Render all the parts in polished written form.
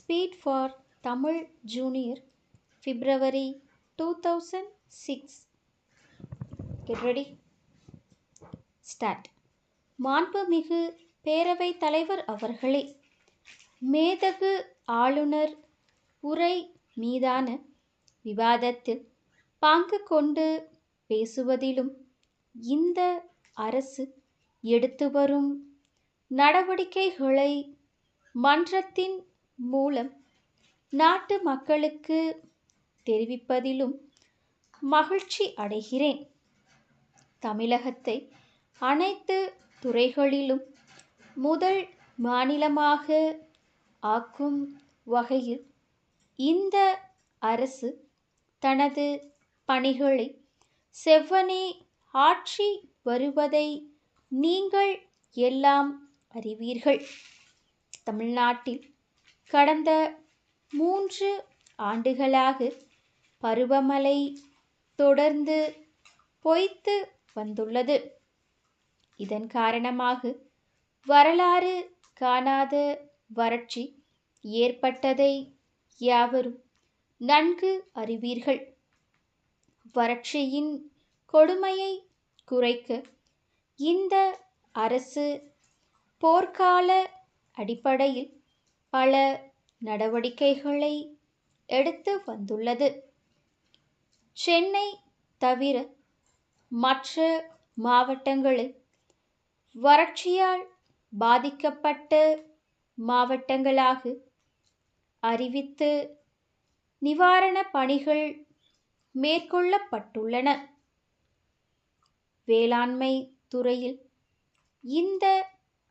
Speed for Tamil Junior, February 2006. Get ready? Start. மாண்புமிகு பேரவைத் தலைவர் அவர்களே, மேதகு ஆளுநர் உரை மீதான விவாதத்தில் பங்கு கொண்டு பேசுவதிலும் இந்த அரசு எடுத்து வரும் நடவடிக்கைகளை மன்றத்தின் மூலம் நாட்டு மக்களுக்கு தெரிவிப்பதிலும் மகிழ்ச்சி அடைகிறேன். தமிழகத்தை அனைத்து துறைகளிலும் முதல் மாநிலமாக ஆக்கும் வகையில் இந்த அரசு தனது பணிகளை செவ்வனே ஆற்றி வருவதை நீங்கள் எல்லாம் அறிவீர்கள். தமிழ்நாட்டில் கடந்த 3 ஆண்டுகளாக பருவமழை தொடர்ந்து பொய்த்து வந்துள்ளது. இதன் காரணமாக வரலாறு காணாத வறட்சி ஏற்பட்டதை யாவரும் நன்கு அறிவீர்கள். வறட்சியின் கொடுமையை குறைக்க இந்த அரசு போர்க்கால அடிப்படையில் பல நடவடிக்கைகளை எடுத்து வந்துள்ளது. சென்னை தவிர மற்ற மாவட்டங்களை வறட்சியால் பாதிக்கப்பட்ட மாவட்டங்களாக அறிவித்து நிவாரணப் பணிகள் மேற்கொள்ளப்பட்டுள்ளன. வேளாண்மை துறையில் இந்த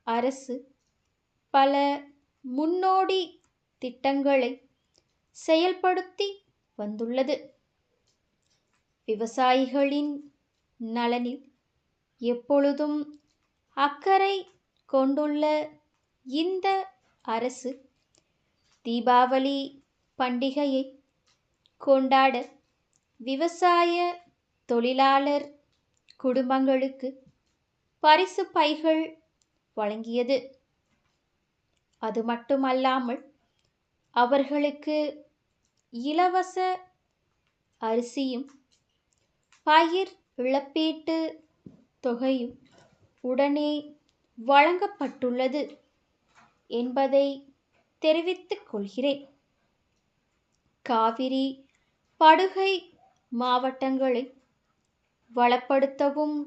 அரசு பல முன்னோடி திட்டங்களை செயல்படுத்தி வந்துள்ளது. விவசாயிகளின் நலனில் எப்பொழுதும் அக்கறை கொண்டுள்ள இந்த அரசு தீபாவளி பண்டிகையை கொண்டாட விவசாய தொழிலாளர் குடும்பங்களுக்கு பரிசு பைகள் வழங்கியது. அது மட்டுமல்லாமல் அவர்களுக்கு இலவச அரிசியும் பயிர் இழப்பீட்டு தொகையும் உடனே வழங்கப்பட்டுள்ளது என்பதை தெரிவித்துக் கொள்கிறேன். காவிரி படுகை மாவட்டங்களை வளப்படுத்தவும்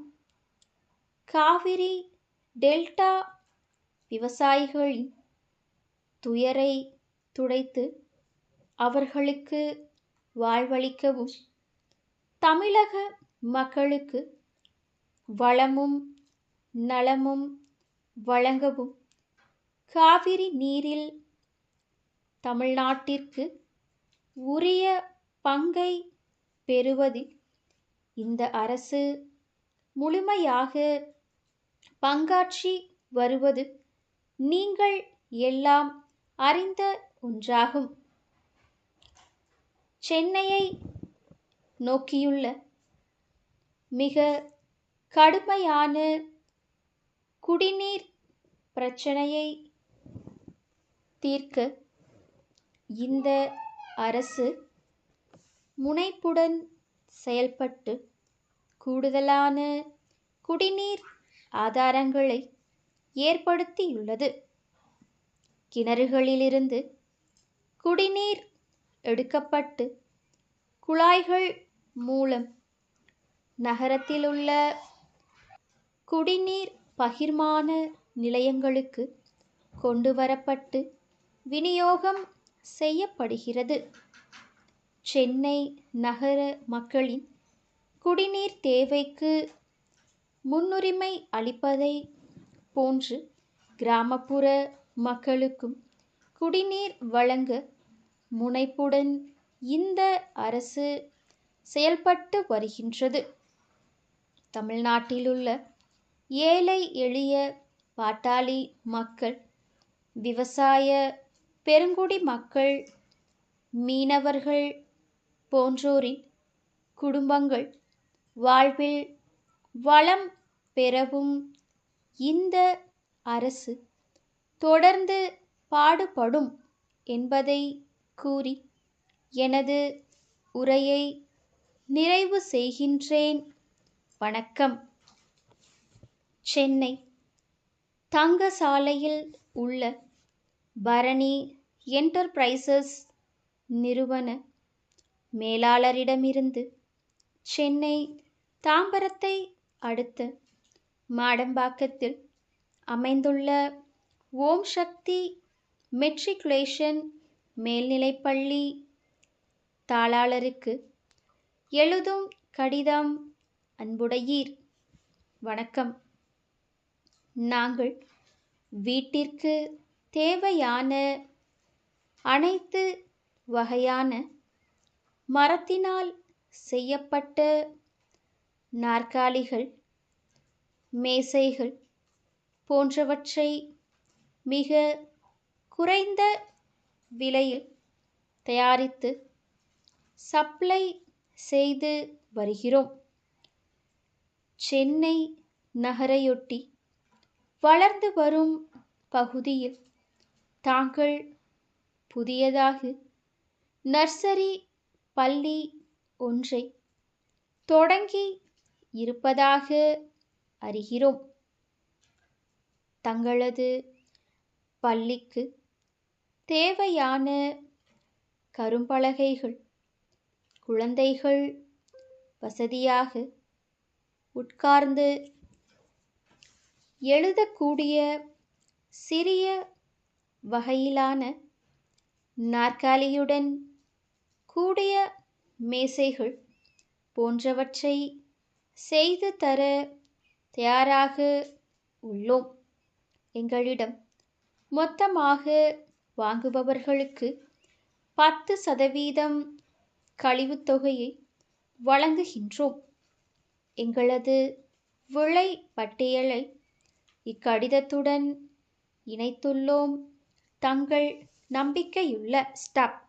காவிரி டெல்டா விவசாயிகளின் துயரை துடைத்து அவர்களுக்கு வாழ்வளிக்கவும் தமிழக மக்களுக்கு வளமும் நலமும் வழங்கவும் காவிரி நீரில் தமிழ்நாட்டிற்கு உரிய பங்கை பெறுவதில் இந்த அரசு முழுமையாக பங்காற்றி வருவது நீங்கள் எல்லாம் அறிந்த ஒன்றாகும். சென்னையை நோக்கியுள்ள மிக கடுமையான குடிநீர் பிரச்சனையை தீர்க்க இந்த அரசு முனைப்புடன் செயல்பட்டு கூடுதலான குடிநீர் ஆதாரங்களை ஏற்படுத்தியுள்ளது. கிணறுகளிலிருந்து குடிநீர் எடுக்கப்பட்டு குழாய்கள் மூலம் நகரத்திலுள்ள குடிநீர் பகிர்மான நிலையங்களுக்கு கொண்டு வரப்பட்டு விநியோகம் செய்யப்படுகிறது. சென்னை நகர மக்களின் குடிநீர் தேவைக்கு முன்னுரிமை அளிப்பதை போன்று கிராமப்புற மக்களுக்கும் குடிநீர் வழங்க முனைப்புடன் இந்த அரசு செயல்பட்டு வருகின்றது. தமிழ்நாட்டிலுள்ள ஏழை எளிய பாட்டாளி மக்கள், விவசாய பெருங்குடி மக்கள், மீனவர்கள் போன்றோரின் குடும்பங்கள் வாழ்வில் வளம் பெறவும் இந்த அரசு தொடர்ந்து பாடுபடும் என்பதை கூறி எனது உரையை நிறைவு செய்கின்றேன். வணக்கம். சென்னை தங்கசாலையில் உள்ள பரணி என்டர்பிரைசஸ் நிறுவன மேலாளரிடமிருந்து சென்னை தாம்பரத்தை அடுத்த மாடம்பாக்கத்தில் அமைந்துள்ள ஓம் சக்தி மெட்ரிகுலேஷன் மேல்நிலைப்பள்ளி தாளாளருக்கு எழுதும் கடிதம். அன்புடையீர். வணக்கம். நாங்கள் வீட்டிற்கு தேவையான அனைத்து வகையான மரத்தினால் செய்யப்பட்ட நாற்காலிகள், மேசைகள் போன்றவற்றை மிக குறைந்த விலையில் தயாரித்து சப்ளை செய்து வருகிறோம். சென்னை நகரையொட்டி வளர்ந்து வரும் பகுதியில் தாங்கள் புதியதாக நர்சரி பள்ளி ஒன்றை தொடங்கி இருப்பதாக அறிகிறோம். தங்களது பள்ளிக்கு தேவையான கரும்பலகைகள் குழந்தைகள் வசதியாக உட்கார்ந்து எழுதக்கூடிய சிறிய வகையிலான நாற்காலியுடன் கூடிய மேசைகள் போன்றவற்றை செய்து தர தயாராக உள்ளோம். எங்களிடம் மொத்தமாக வாங்குபவர்களுக்கு 10% கழிவுத் தொகையை வழங்குகின்றோம். எங்களது விலை பட்டியலை இக்கடிதத்துடன் இணைத்துள்ளோம். தங்கள் நம்பிக்கையுள்ள ஸ்டாப்.